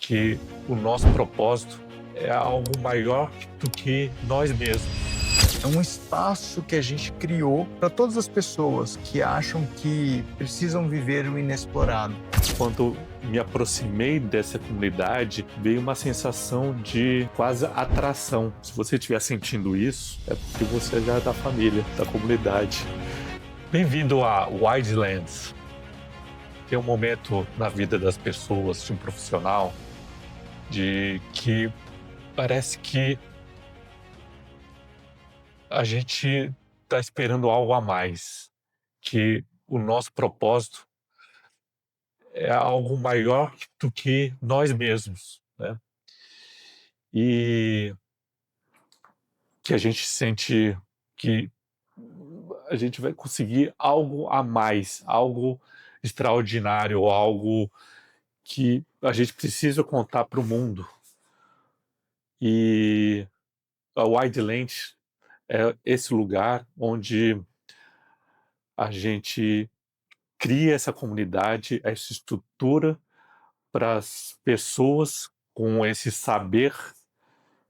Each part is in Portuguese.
que o nosso propósito é algo maior do que nós mesmos. É um espaço que a gente criou para todas as pessoas que acham que precisam viver o inexplorado. Quando me aproximei dessa comunidade, veio uma sensação de quase atração. Se você estiver sentindo isso, é porque você já é da família, da comunidade. Bem-vindo a Wildlands. Tem um momento na vida das pessoas, de um profissional, de que parece que a gente está esperando algo a mais, que o nosso propósito é algo maior do que nós mesmos, né? E que a gente sente que a gente vai conseguir algo a mais, algo extraordinário, algo que a gente precisa contar para o mundo. E a Wildlands é esse lugar onde a gente cria essa comunidade, essa estrutura para as pessoas com esse saber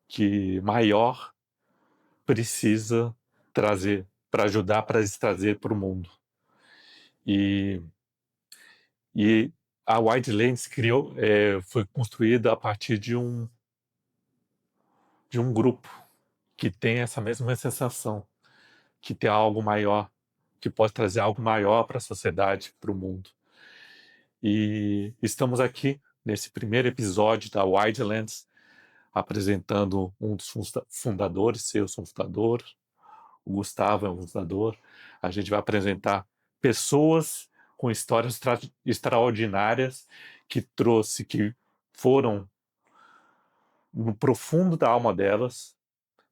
que maior precisa trazer, para ajudar para trazer para o mundo. E a Wildlands foi construída a partir de um grupo que tem essa mesma sensação, que tem algo maior, que pode trazer algo maior para a sociedade, para o mundo. E estamos aqui nesse primeiro episódio da Wildlands, apresentando um dos fundadores. Eu sou um fundador, o Gustavo é um fundador. A gente vai apresentar pessoas com histórias extraordinárias que foram no profundo da alma delas,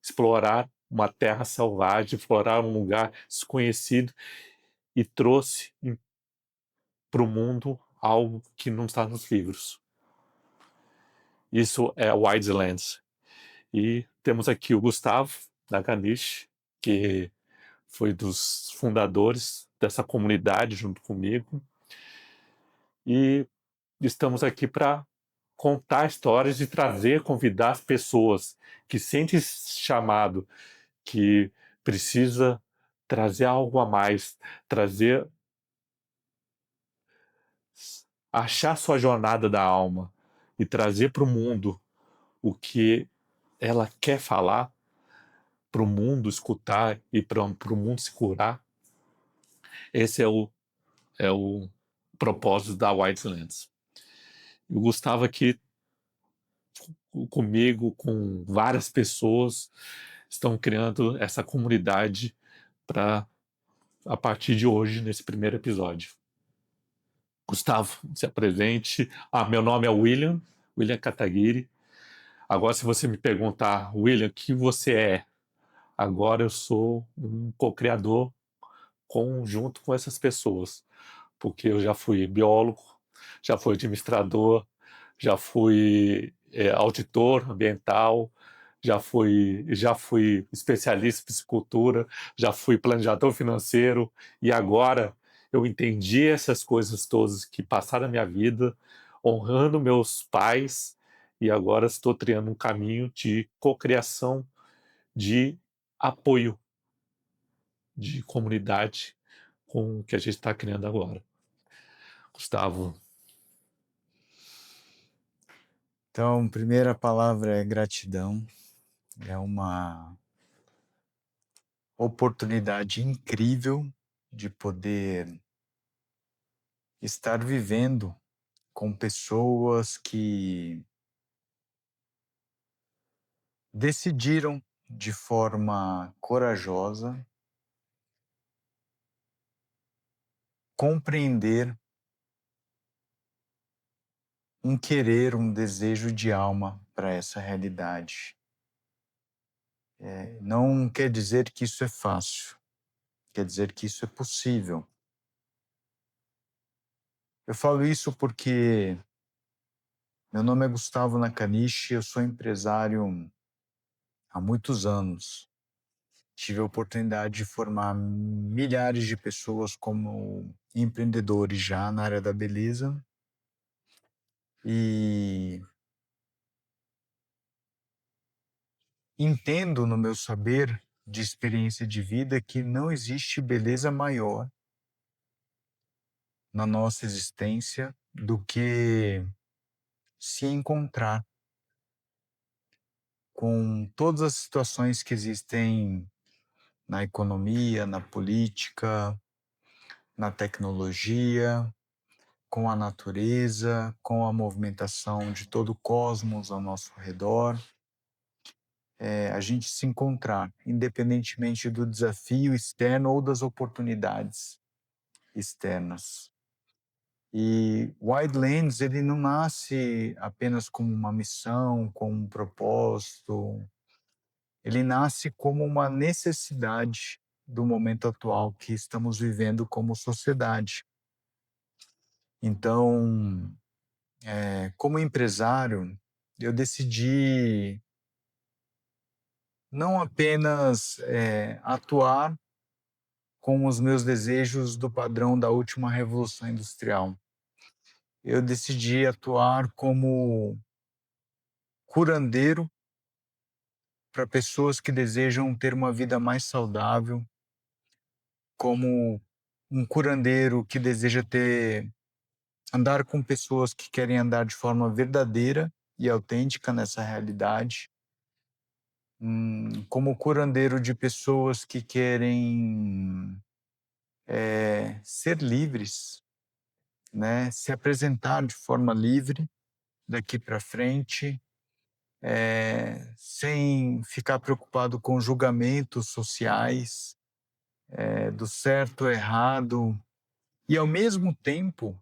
explorar uma terra selvagem, explorar um lugar desconhecido e trouxe para o mundo algo que não está nos livros. Isso é Wildlands. E temos aqui o Gustavo Nakanishi, que foi dos fundadores dessa comunidade junto comigo. E estamos aqui para contar histórias e convidar as pessoas que sentem esse chamado, que precisa trazer algo a mais, achar sua jornada da alma e trazer para o mundo o que ela quer falar, para o mundo escutar e para o mundo se curar. Esse é o propósito da Wildlands. O Gustavo aqui comigo, com várias pessoas, estão criando essa comunidade para, a partir de hoje, nesse primeiro episódio. Gustavo, se apresente. Meu nome é William Kataguiri. Agora, se você me perguntar, William, o que você é? Agora eu sou um co-criador junto com essas pessoas, porque eu já fui biólogo, já fui administrador, já fui auditor ambiental, já fui especialista em piscicultura, já fui planejador financeiro, e agora eu entendi essas coisas todas que passaram na minha vida, honrando meus pais, e agora estou trilhando um caminho de cocriação, de apoio, de comunidade com o que a gente está criando agora. Gustavo. Então, primeira palavra é gratidão. É uma oportunidade incrível de poder estar vivendo com pessoas que decidiram de forma corajosa compreender um querer, um desejo de alma para essa realidade. Não quer dizer que isso é fácil, quer dizer que isso é possível. Eu falo isso porque meu nome é Gustavo Nakanishi, eu sou empresário há muitos anos. Tive a oportunidade de formar milhares de pessoas como empreendedores já na área da beleza. E entendo no meu saber de experiência de vida que não existe beleza maior na nossa existência do que se encontrar com todas as situações que existem na economia, na política, na tecnologia, com a natureza, com a movimentação de todo o cosmos ao nosso redor. A gente se encontrar, independentemente do desafio externo ou das oportunidades externas. E Wildlands, ele não nasce apenas como uma missão, como um propósito, ele nasce como uma necessidade do momento atual que estamos vivendo como sociedade. Então, como empresário, eu decidi não apenas atuar com os meus desejos do padrão da última revolução industrial. Eu decidi atuar como curandeiro para pessoas que desejam ter uma vida mais saudável, como um curandeiro que deseja andar com pessoas que querem andar de forma verdadeira e autêntica nessa realidade, como curandeiro de pessoas que querem ser livres, né? Se apresentar de forma livre daqui para frente, sem ficar preocupado com julgamentos sociais, do certo ou errado, e ao mesmo tempo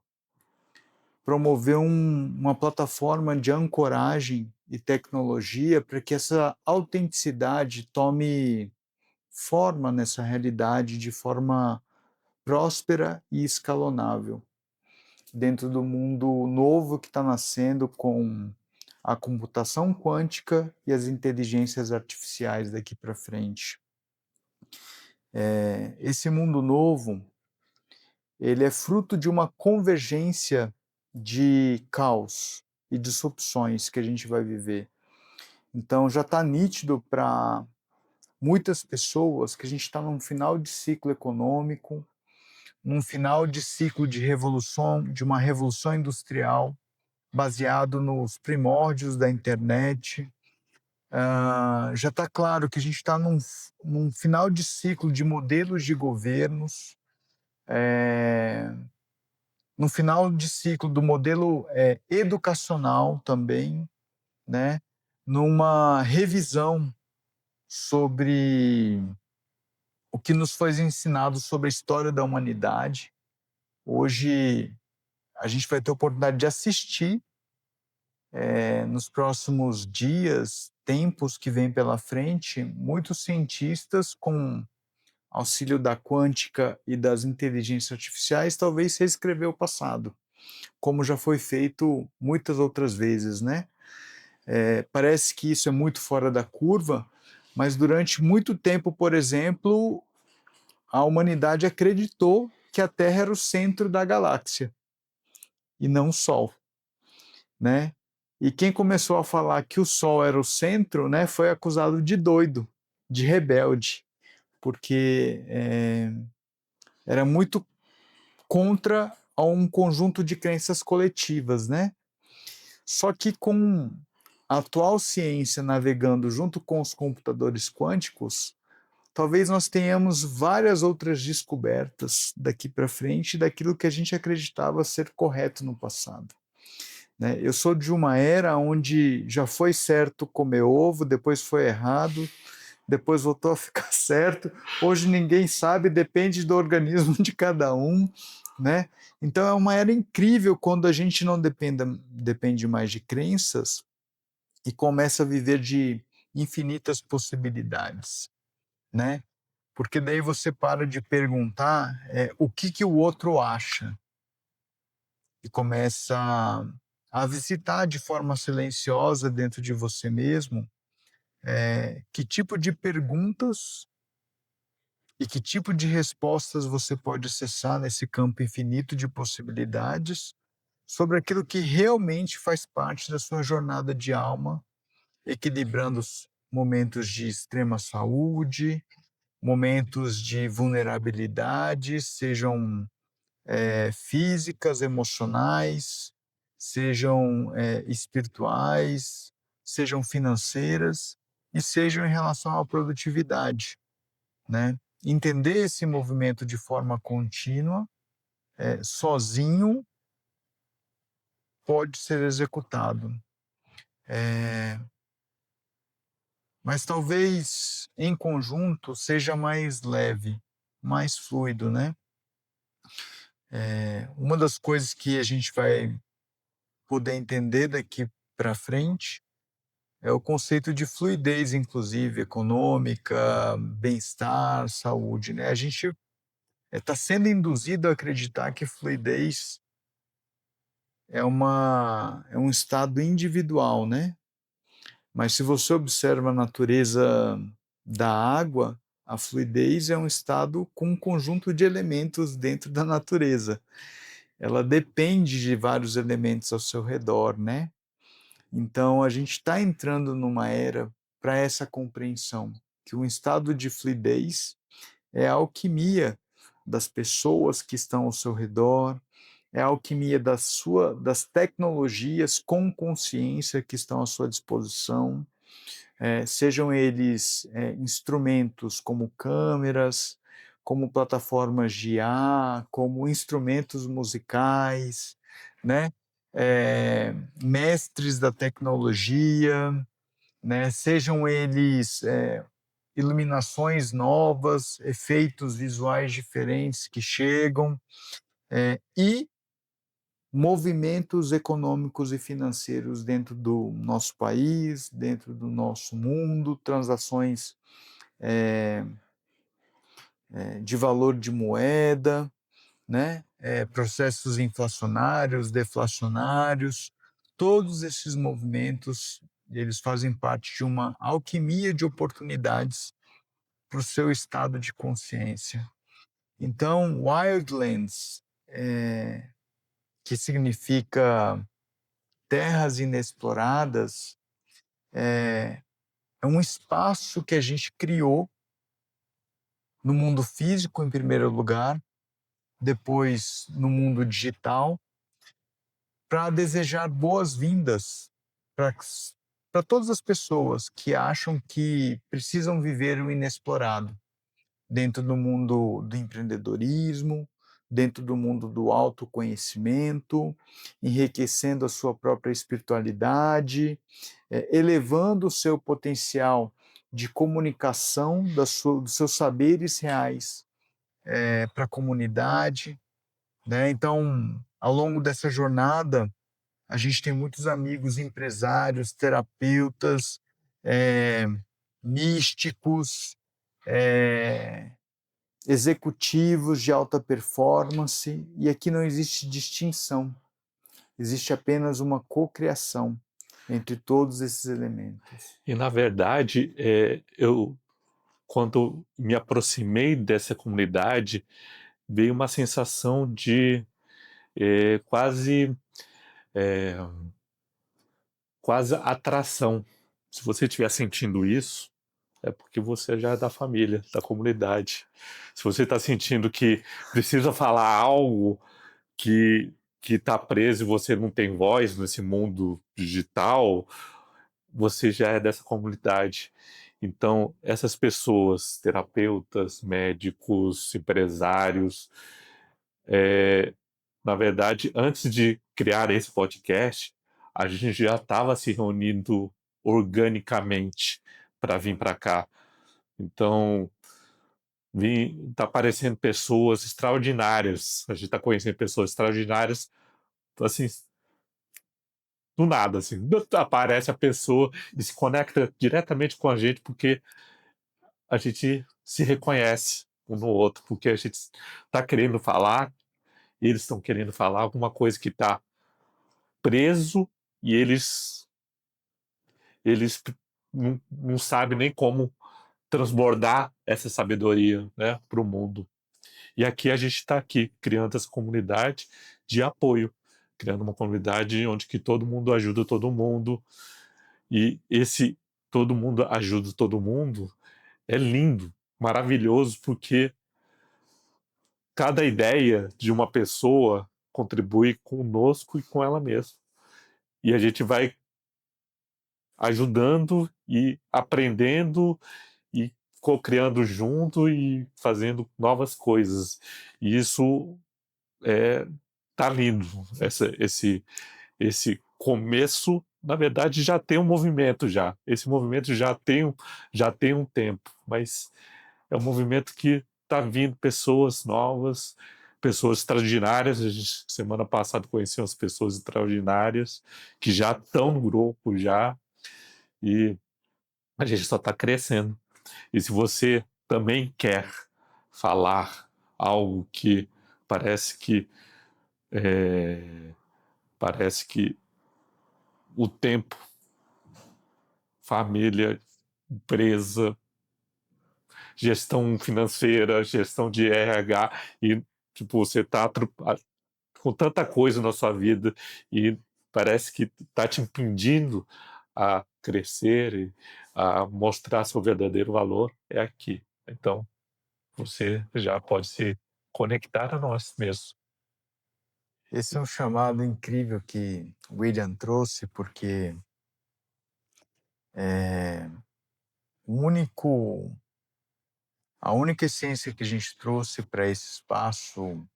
promover uma plataforma de ancoragem e tecnologia para que essa autenticidade tome forma nessa realidade de forma próspera e escalonável, dentro do mundo novo que está nascendo com a computação quântica e as inteligências artificiais daqui para frente. Esse mundo novo, ele é fruto de uma convergência de caos e disrupções que a gente vai viver. Então já está nítido para muitas pessoas que a gente está num final de ciclo econômico, num final de ciclo de revolução, de uma revolução industrial, baseado nos primórdios da internet. Já está claro que a gente está num final de ciclo de modelos de governos, no final de ciclo do modelo educacional também, né? Numa revisão sobre o que nos foi ensinado sobre a história da humanidade. Hoje a gente vai ter a oportunidade de assistir nos próximos dias, tempos que vêm pela frente, muitos cientistas com auxílio da quântica e das inteligências artificiais, talvez reescrever o passado, como já foi feito muitas outras vezes, né? Parece que isso é muito fora da curva, mas durante muito tempo, por exemplo, a humanidade acreditou que a Terra era o centro da galáxia e não o Sol, né? E quem começou a falar que o Sol era o centro, né, foi acusado de doido, de rebelde, porque era muito contra a um conjunto de crenças coletivas, né? Só que com a atual ciência navegando junto com os computadores quânticos, talvez nós tenhamos várias outras descobertas daqui para frente daquilo que a gente acreditava ser correto no passado. Né? Eu sou de uma era onde já foi certo comer ovo, depois foi errado, depois voltou a ficar certo. Hoje ninguém sabe, depende do organismo de cada um, né? Então é uma era incrível quando a gente não depende mais de crenças e começa a viver de infinitas possibilidades, né? Porque daí você para de perguntar o que o outro acha e começa a visitar de forma silenciosa dentro de você mesmo que tipo de perguntas e que tipo de respostas você pode acessar nesse campo infinito de possibilidades sobre aquilo que realmente faz parte da sua jornada de alma, equilibrando momentos de extrema saúde, momentos de vulnerabilidade, sejam físicas, emocionais, sejam espirituais, sejam financeiras e sejam em relação à produtividade, né? Entender esse movimento de forma contínua, sozinho, pode ser executado. Mas talvez em conjunto seja mais leve, mais fluido, né? Uma das coisas que a gente vai poder entender daqui para frente é o conceito de fluidez, inclusive econômica, bem-estar, saúde, né? A gente está sendo induzido a acreditar que fluidez é um estado individual, né? Mas se você observa a natureza da água, a fluidez é um estado com um conjunto de elementos dentro da natureza. Ela depende de vários elementos ao seu redor, né? Então, a gente está entrando numa era para essa compreensão, que um estado de fluidez é a alquimia das pessoas que estão ao seu redor, é a alquimia das tecnologias com consciência que estão à sua disposição, sejam eles instrumentos como câmeras, como plataformas de IA, como instrumentos musicais, né? Mestres da tecnologia, né? Sejam eles iluminações novas, efeitos visuais diferentes que chegam, e movimentos econômicos e financeiros dentro do nosso país, dentro do nosso mundo, transações de valor de moeda, né? Processos inflacionários, deflacionários, todos esses movimentos eles fazem parte de uma alquimia de oportunidades para o seu estado de consciência. Então, Wildlands, que significa terras inexploradas, é um espaço que a gente criou no mundo físico, em primeiro lugar, depois no mundo digital, para desejar boas-vindas para todas as pessoas que acham que precisam viver o inexplorado dentro do mundo do empreendedorismo, dentro do mundo do autoconhecimento, enriquecendo a sua própria espiritualidade, elevando o seu potencial de comunicação dos seus saberes reais para a comunidade, né? Então, ao longo dessa jornada, a gente tem muitos amigos empresários, terapeutas, místicos, executivos de alta performance, e aqui não existe distinção, existe apenas uma cocriação entre todos esses elementos. E, na verdade, quando me aproximei dessa comunidade, veio uma sensação de quase atração. Se você estiver sentindo isso, é porque você já é da família, da comunidade. Se você está sentindo que precisa falar algo que está preso e você não tem voz nesse mundo digital, você já é dessa comunidade. Então, essas pessoas, terapeutas, médicos, empresários, na verdade, antes de criar esse podcast, a gente já estava se reunindo organicamente para vir para cá. Então, tá aparecendo pessoas extraordinárias. A gente está conhecendo pessoas extraordinárias, assim, do nada, assim, aparece a pessoa e se conecta diretamente com a gente, porque a gente se reconhece um no outro, porque a gente está querendo falar, eles estão querendo falar alguma coisa que está preso e eles não sabem nem como transbordar essa sabedoria, né, para o mundo. E aqui a gente está aqui criando essa comunidade de apoio, criando uma comunidade onde que todo mundo ajuda todo mundo, e esse todo mundo ajuda todo mundo, é lindo, maravilhoso, porque cada ideia de uma pessoa contribui conosco e com ela mesma. E a gente vai ajudando e aprendendo e co-criando junto e fazendo novas coisas. E isso é tá lindo. Esse começo, na verdade, já tem um movimento já. Esse movimento já tem um tempo, mas é um movimento que está vindo pessoas novas, pessoas extraordinárias. A gente, semana passada, conheceu as pessoas extraordinárias que já estão no grupo já, e a gente só está crescendo. E se você também quer falar algo que parece que é, parece que o tempo, família, empresa, gestão financeira, gestão de RH, e tipo, você está com tanta coisa na sua vida e parece que está te impedindo a crescer e a mostrar seu verdadeiro valor, é aqui. Então, você já pode se conectar a nós mesmos. Esse é um chamado incrível que William trouxe, porque é, o único, a única essência que a gente trouxe para esse espaço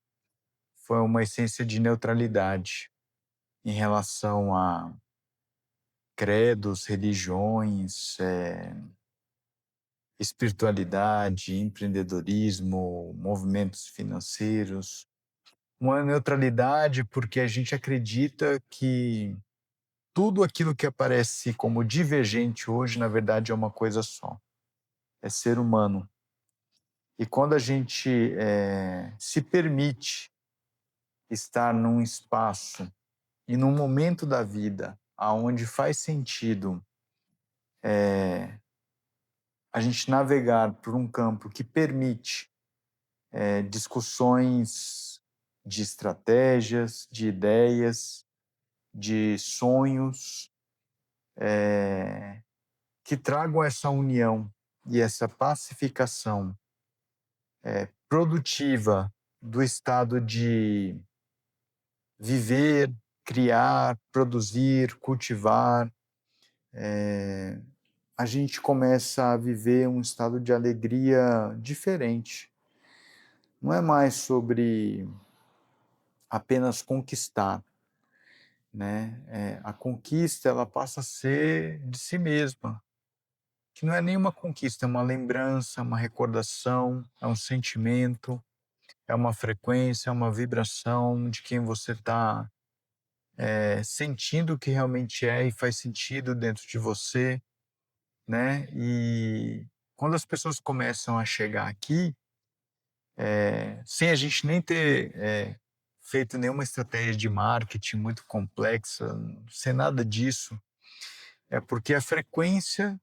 foi uma essência de neutralidade em relação a credos, religiões, espiritualidade, empreendedorismo, movimentos financeiros. Uma neutralidade porque a gente acredita que tudo aquilo que aparece como divergente hoje, na verdade, é uma coisa só: é ser humano. E quando a gente se permite estar num espaço e num momento da vida aonde faz sentido a gente navegar por um campo que permite discussões de estratégias, de ideias, de sonhos, que tragam essa união e essa pacificação produtiva do estado de viver, criar, produzir, cultivar, a gente começa a viver um estado de alegria diferente. Não é mais sobre apenas conquistar, né? A conquista, ela passa a ser de si mesma, que não é nenhuma conquista, é uma lembrança, uma recordação, é um sentimento, é uma frequência, é uma vibração de quem você está sentindo que realmente é e faz sentido dentro de você, né? E quando as pessoas começam a chegar aqui, sem a gente nem ter feito nenhuma estratégia de marketing muito complexa, sem nada disso, é porque a frequência,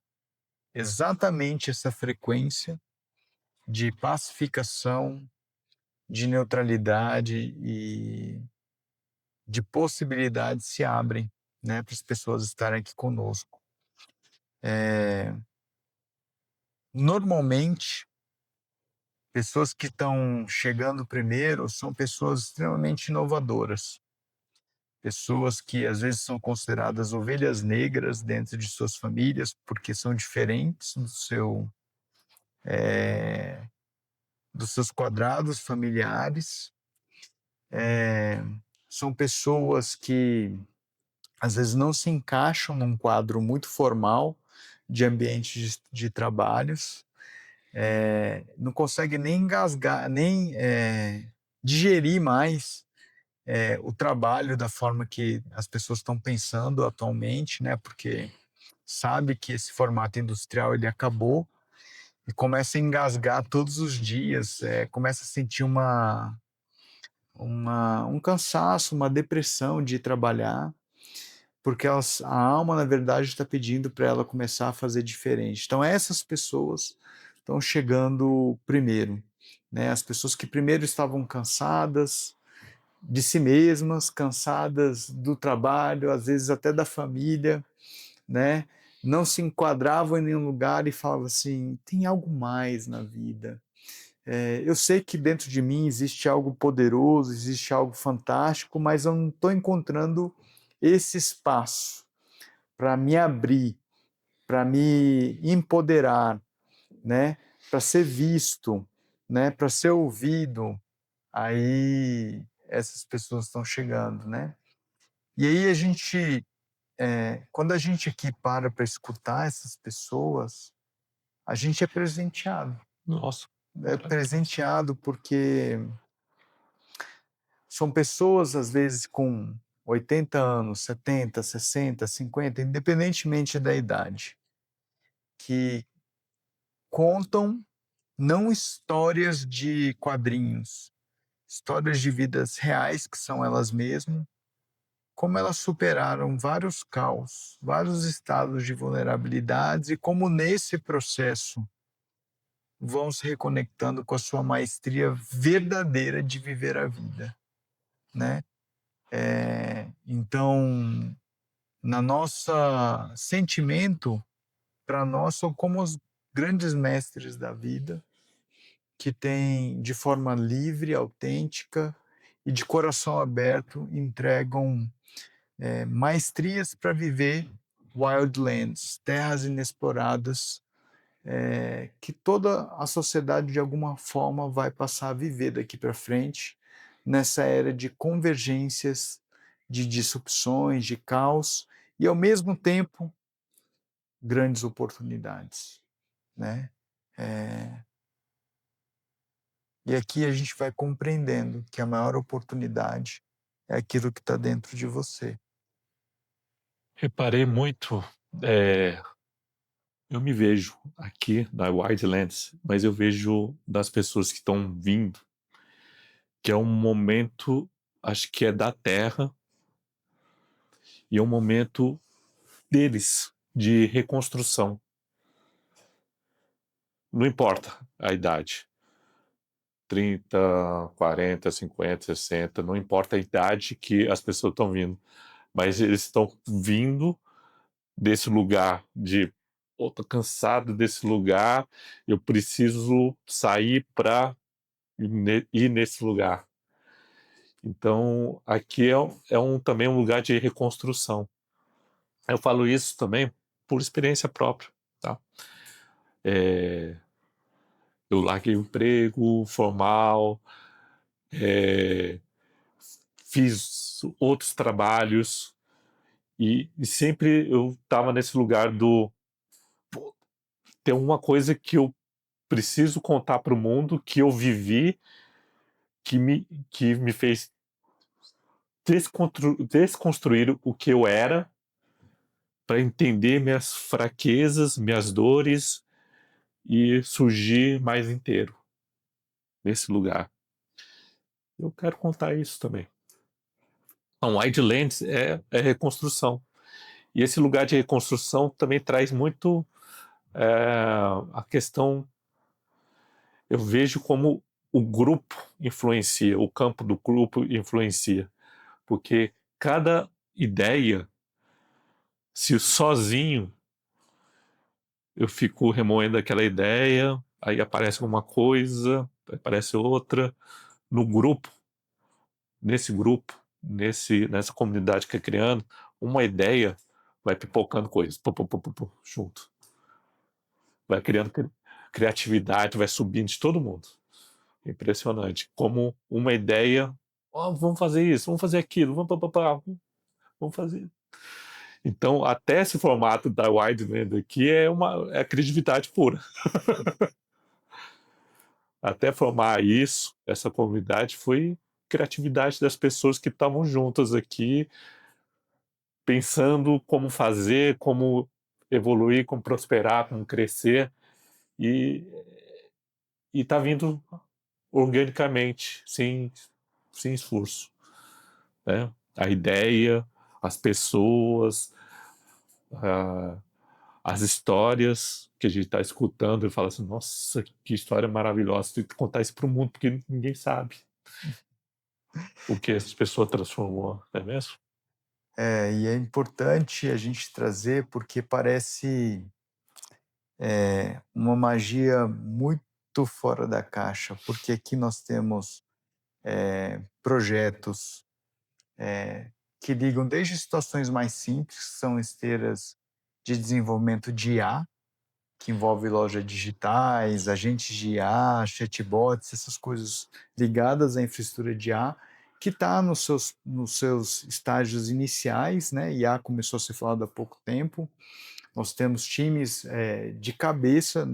exatamente essa frequência de pacificação, de neutralidade e de possibilidades se abrem, né, para as pessoas estarem aqui conosco. Normalmente, pessoas que estão chegando primeiro são pessoas extremamente inovadoras, pessoas que às vezes são consideradas ovelhas negras dentro de suas famílias, porque são diferentes dos seus quadrados familiares. São pessoas que às vezes não se encaixam num quadro muito formal de ambiente de trabalhos, não conseguem nem engasgar, nem digerir mais o trabalho da forma que as pessoas estão pensando atualmente, né? Porque sabe que esse formato industrial ele acabou e começa a engasgar todos os dias, começa a sentir um cansaço, uma depressão de trabalhar, porque a alma, na verdade, está pedindo para ela começar a fazer diferente. Então, essas pessoas estão chegando primeiro, né? As pessoas que primeiro estavam cansadas de si mesmas, cansadas do trabalho, às vezes até da família, né? não se enquadravam em nenhum lugar e falavam assim: tem algo mais na vida. Eu sei que dentro de mim existe algo poderoso, existe algo fantástico, mas eu não estou encontrando esse espaço para me abrir, para me empoderar, né? Para ser visto, né? Para ser ouvido. Aí essas pessoas estão chegando, né? E aí a gente, quando a gente aqui para escutar essas pessoas, a gente é presenteado. Nossa, É presenteado porque são pessoas, às vezes, com 80 anos, 70, 60, 50, independentemente da idade, que contam não histórias de quadrinhos, histórias de vidas reais, que são elas mesmas, como elas superaram vários caos, vários estados de vulnerabilidades e como nesse processo vão se reconectando com a sua maestria verdadeira de viver a vida, né? Então, na nossa sentimento, para nós são como os grandes mestres da vida, que têm, de forma livre, autêntica e de coração aberto, entregam maestrias para viver wildlands, terras inexploradas, que toda a sociedade, de alguma forma, vai passar a viver daqui para frente, nessa era de convergências, de disrupções, de caos, e, ao mesmo tempo, grandes oportunidades, né? E aqui a gente vai compreendendo que a maior oportunidade é aquilo que está dentro de você. reparei muito, eu me vejo aqui na Wildlands, mas eu vejo das pessoas que estão vindo, que é um momento, acho que é da Terra, e é um momento deles, de reconstrução. Não importa a idade. 30, 40, 50, 60, não importa a idade que as pessoas estão vindo, mas eles estão vindo desse lugar de, pô, tô cansado desse lugar, eu preciso sair para ir nesse lugar. Então, aqui também um lugar de reconstrução. Eu falo isso também por experiência própria, tá? Eu larguei o emprego formal, fiz outros trabalhos e sempre eu estava nesse lugar do, pô, tem uma coisa que eu preciso contar para o mundo, que eu vivi, que me fez desconstruir o que eu era, para entender minhas fraquezas, minhas dores e surgir mais inteiro nesse lugar. Eu quero contar isso também. Então, Wildlands é reconstrução. E esse lugar de reconstrução também traz muito a questão. Eu vejo como o grupo influencia, o campo do grupo influencia. Porque cada ideia, se sozinho eu fico remoendo aquela ideia, aí aparece uma coisa, aparece outra. No grupo, nessa comunidade que é criando, uma ideia vai pipocando coisas, junto. Vai criando criatividade, vai subindo de todo mundo. Impressionante. Como uma ideia, vamos fazer isso, vamos fazer aquilo, vamos fazer. Então, até esse formato da Wideland aqui é criatividade pura. Até formar isso, essa comunidade, foi criatividade das pessoas que estavam juntas aqui, pensando como fazer, como evoluir, como prosperar, como crescer, e está vindo organicamente, sem esforço, né? A ideia, as pessoas, as histórias que a gente está escutando e fala assim, nossa, que história maravilhosa, tem que contar isso para o mundo, porque ninguém sabe o que essa pessoa transformou, não é mesmo? E é importante a gente trazer, porque parece, uma magia muito fora da caixa, porque aqui nós temos, projetos, que ligam desde situações mais simples, que são esteiras de desenvolvimento de IA, que envolve lojas digitais, agentes de IA, chatbots, essas coisas ligadas à infraestrutura de IA, que está nos seus estágios iniciais, né? IA começou a ser falado há pouco tempo. Nós temos times de cabeça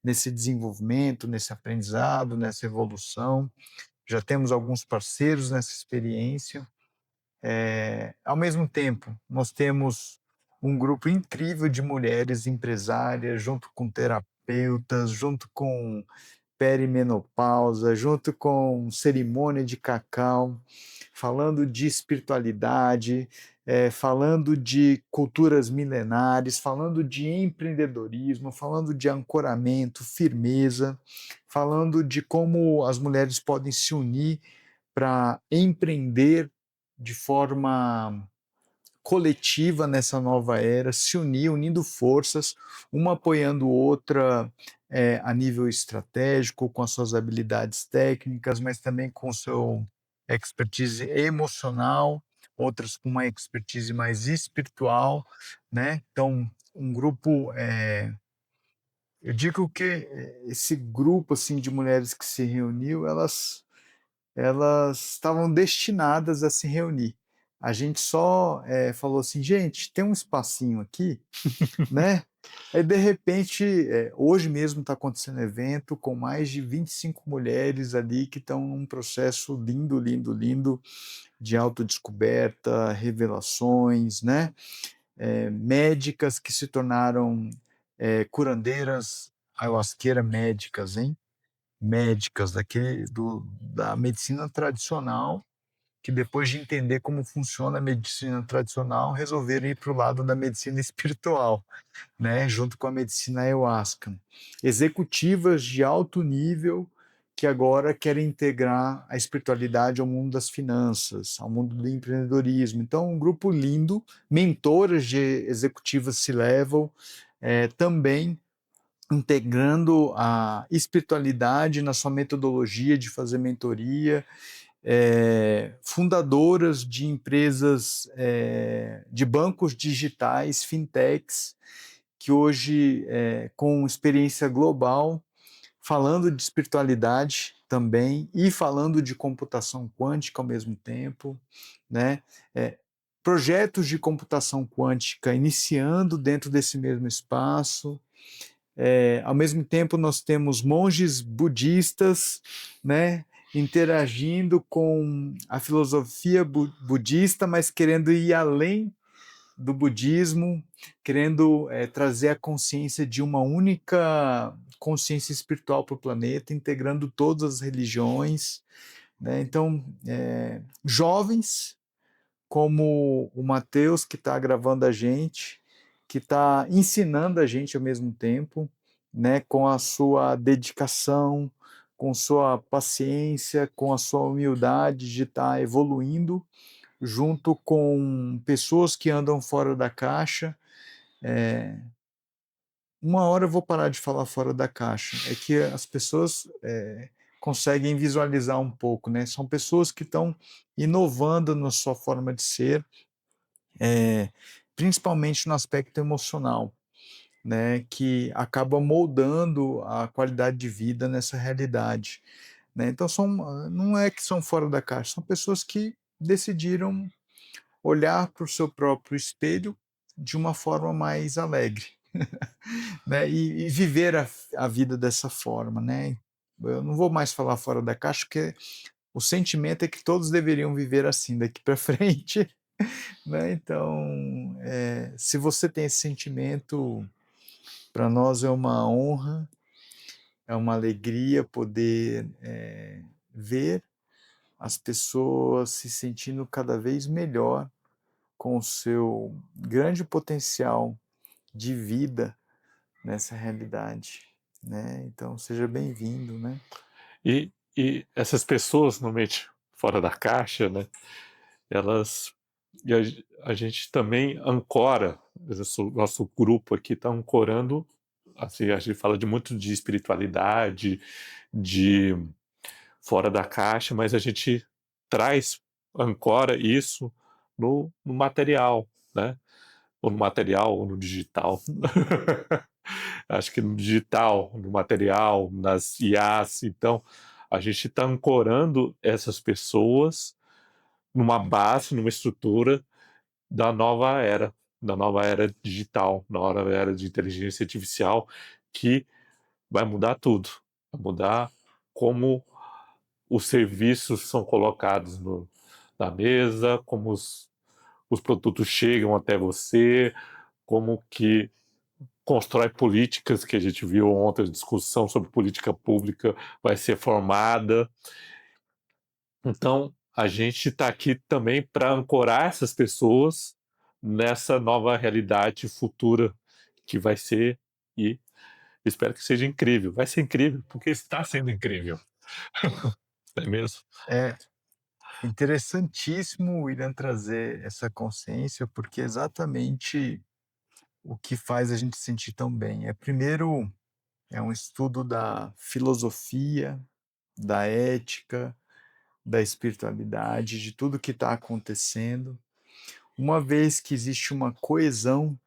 nesse desenvolvimento, nesse aprendizado, nessa evolução. Já temos alguns parceiros nessa experiência. Ao mesmo tempo, nós temos um grupo incrível de mulheres empresárias, junto com terapeutas, junto com perimenopausa, junto com cerimônia de cacau, falando de espiritualidade, falando de culturas milenares, falando de empreendedorismo, falando de ancoramento, firmeza, falando de como as mulheres podem se unir para empreender de forma coletiva nessa nova era, se unir, unindo forças, uma apoiando outra a nível estratégico, com as suas habilidades técnicas, mas também com o seu expertise emocional, outras com uma expertise mais espiritual, né? Então, um grupo, eu digo que esse grupo assim de mulheres que se reuniu, elas estavam destinadas a se reunir. A gente só, falou assim: "Gente, tem um espacinho aqui", né. Aí, de repente, hoje mesmo está acontecendo evento com mais de 25 mulheres ali que estão num processo lindo, lindo, lindo de autodescoberta, revelações, né. Médicas que se tornaram, curandeiras ayahuasqueira médicas, hein. Médicas da medicina tradicional, que depois de entender como funciona a medicina tradicional, resolveram ir para o lado da medicina espiritual, né, junto com a medicina ayahuasca. Executivas de alto nível que agora querem integrar a espiritualidade ao mundo das finanças, ao mundo do empreendedorismo. Então, um grupo lindo, mentoras de executivas C-level, também integrando a espiritualidade na sua metodologia de fazer mentoria, fundadoras de empresas, de bancos digitais, fintechs, que hoje, com experiência global, falando de espiritualidade também e falando de computação quântica ao mesmo tempo, né? Projetos de computação quântica iniciando dentro desse mesmo espaço. Ao mesmo tempo, nós temos monges budistas, né, interagindo com a filosofia budista, mas querendo ir além do budismo, querendo trazer a consciência de uma única consciência espiritual para o planeta, integrando todas as religiões, né? Então, jovens como o Matheus, que está gravando a gente, que está ensinando a gente ao mesmo tempo, né, com a sua dedicação, com sua paciência, com a sua humildade de estar evoluindo, junto com pessoas que andam fora da caixa. Uma hora eu vou parar de falar fora da caixa, é que as pessoas conseguem visualizar um pouco, né? São pessoas que estão inovando na sua forma de ser, eh, principalmente no aspecto emocional, né, que acaba moldando a qualidade de vida nessa realidade, né. Então não é que são fora da caixa, são pessoas que decidiram olhar para o seu próprio espelho de uma forma mais alegre, né, e viver a vida dessa forma, né. Eu não vou mais falar fora da caixa, porque o sentimento é que todos deveriam viver assim daqui para frente. Né, então, se você tem esse sentimento, para nós é uma honra, é uma alegria poder, ver as pessoas se sentindo cada vez melhor com o seu grande potencial de vida nessa realidade, né. Então seja bem-vindo, né. E essas pessoas, normalmente, fora da caixa, né, elas E a gente também ancora, nosso grupo aqui está ancorando, assim, a gente fala de muito de espiritualidade, de fora da caixa, mas a gente ancora isso no material, né, ou no material ou no digital. Acho que no digital, no material, nas IAs, então, a gente está ancorando essas pessoas numa base, numa estrutura da nova era digital, da nova era de inteligência artificial, que vai mudar tudo, vai mudar como os serviços são colocados na mesa, como os produtos chegam até você, como que constrói políticas, que a gente viu ontem, a discussão sobre política pública vai ser formada. Então, a gente está aqui também para ancorar essas pessoas nessa nova realidade futura que vai ser, e espero que seja incrível. Vai ser incrível, porque está sendo incrível. Não é mesmo? É interessantíssimo o William trazer essa consciência, porque é exatamente o que faz a gente se sentir tão bem. Primeiro, é um estudo da filosofia, da ética, da espiritualidade, de tudo que está acontecendo. Uma vez que existe uma coesão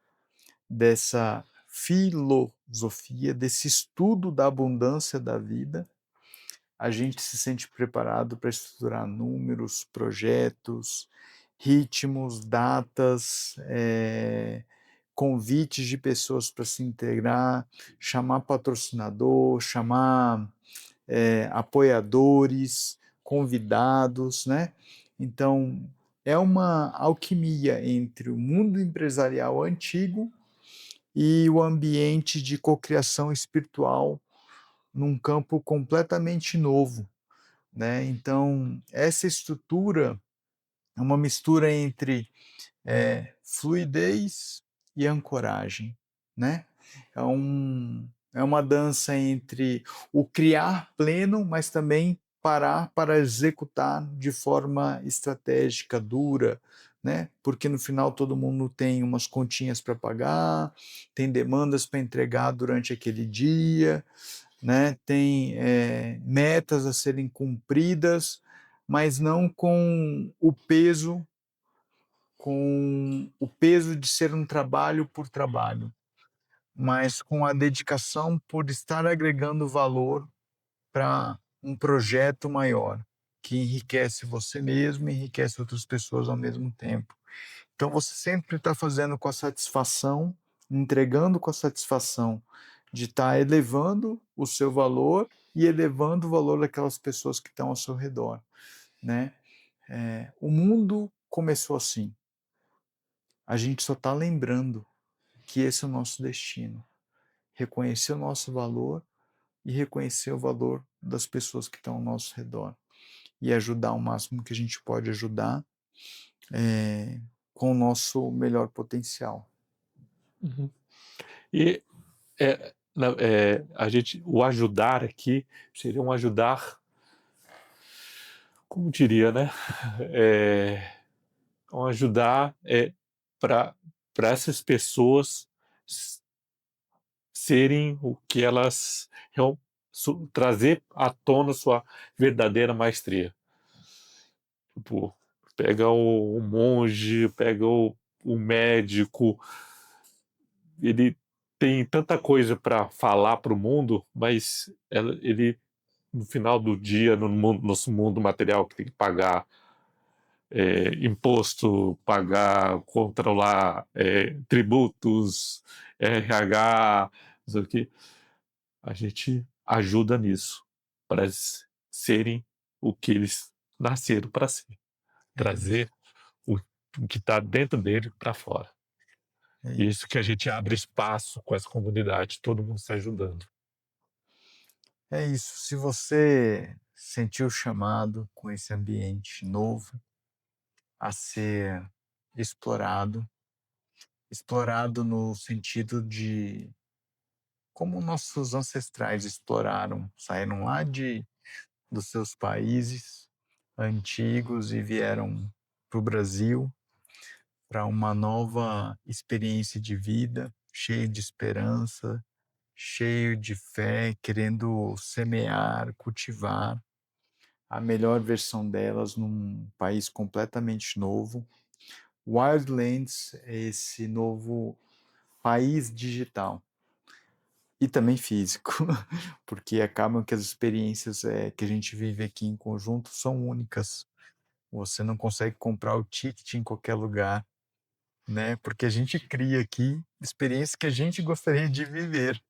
dessa filosofia, desse estudo da abundância da vida, a gente se sente preparado para estruturar números, projetos, ritmos, datas, convites de pessoas para se integrar, chamar patrocinador, chamar apoiadores, convidados, né? Então, é uma alquimia entre o mundo empresarial antigo e o ambiente de cocriação espiritual num campo completamente novo, né? Então, essa estrutura é uma mistura entre fluidez e ancoragem, né? É uma dança entre o criar pleno, mas também parar para executar de forma estratégica, dura, né? Porque no final todo mundo tem umas continhas para pagar, tem demandas para entregar durante aquele dia, né? Tem metas a serem cumpridas, mas não com o peso de ser um trabalho por trabalho, mas com a dedicação por estar agregando valor para um projeto maior, que enriquece você mesmo e enriquece outras pessoas ao mesmo tempo. Então você sempre está fazendo com a satisfação, entregando com a satisfação de estar elevando o seu valor e elevando o valor daquelas pessoas que estão ao seu redor, né? O mundo começou assim. A gente só está lembrando que esse é o nosso destino. Reconhecer o nosso valor e reconhecer o valor das pessoas que estão ao nosso redor. E ajudar o máximo que a gente pode ajudar com o nosso melhor potencial. Uhum. E o ajudar aqui seria um ajudar, como diria, né? É, um ajudar para essas pessoas serem o que elas trazer à tona sua verdadeira maestria. Tipo, pega o monge, pega o médico, ele tem tanta coisa para falar para o mundo, mas ele no final do dia, no nosso mundo material, que tem que pagar imposto, pagar, controlar tributos, RH, não sei o que, a gente ajuda nisso, para eles serem o que eles nasceram para ser, É isso, trazer o, o que está dentro dele para fora. é Isso isso. que a gente abre espaço com essa comunidade, todo mundo se ajudando. É isso. Se você sentiu o chamado com esse ambiente novo a ser explorado, explorado no sentido de como nossos ancestrais exploraram, saíram lá dos seus países antigos e vieram para o Brasil para uma nova experiência de vida, cheio de esperança, cheio de fé, querendo semear, cultivar a melhor versão delas num país completamente novo. Wildlands é esse novo país digital e também físico, porque acabam que as experiências que a gente vive aqui em conjunto são únicas. Você não consegue comprar o ticket em qualquer lugar, né? Porque a gente cria aqui experiências que a gente gostaria de viver,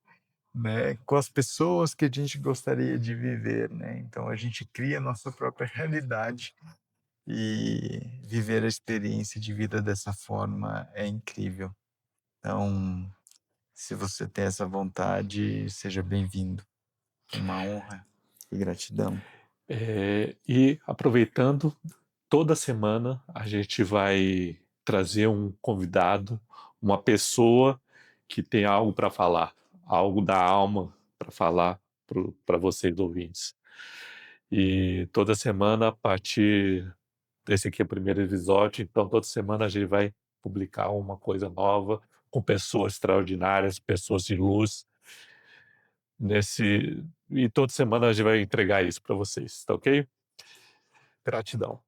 né? Com as pessoas que a gente gostaria de viver, né? Então a gente cria a nossa própria realidade e viver a experiência de vida dessa forma é incrível. Então, se você tem essa vontade, seja bem-vindo. Uma honra e gratidão. E aproveitando, toda semana a gente vai trazer um convidado, uma pessoa que tem algo para falar, algo da alma para falar para vocês ouvintes. E toda semana, a partir desse aqui é o primeiro episódio, então toda semana a gente vai publicar uma coisa nova com pessoas extraordinárias, pessoas de luz e toda semana a gente vai entregar isso para vocês, tá ok? Gratidão.